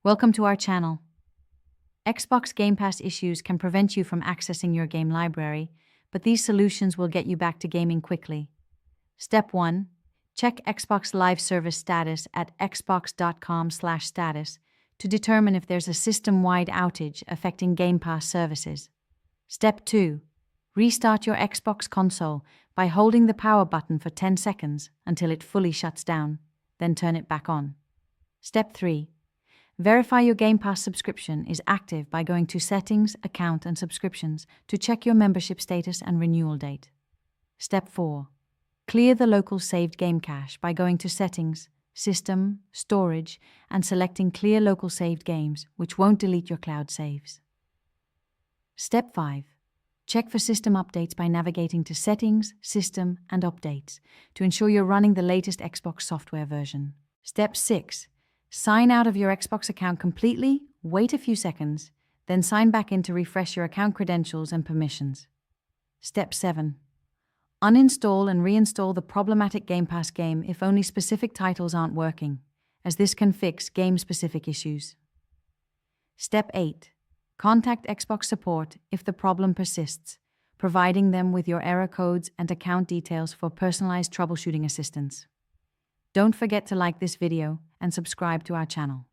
Welcome to our channel. Xbox Game Pass issues can prevent you from accessing your game library, but these solutions will get you back to gaming quickly. Step 1. Check Xbox Live Service status at xbox.com/status to determine if there's a system-wide outage affecting Game Pass services. Step 2. Restart your Xbox console by holding the power button for 10 seconds until it fully shuts down, then turn it back on. Step 3. Verify your Game Pass subscription is active by going to Settings, Account and Subscriptions to check your membership status and renewal date. Step 4. Clear the local saved game cache by going to Settings, System, Storage, and selecting Clear Local Saved Games, which won't delete your cloud saves. Step 5. Check for system updates by navigating to Settings, System, and Updates to ensure you're running the latest Xbox software version. Step 6. Sign out of your Xbox account completely, wait a few seconds, then sign back in to refresh your account credentials and permissions. Step 7. Uninstall and reinstall the problematic Game Pass game if only specific titles aren't working, as this can fix game-specific issues. Step 8. Contact Xbox support if the problem persists, providing them with your error codes and account details for personalized troubleshooting assistance. Don't forget to like this video and subscribe to our channel.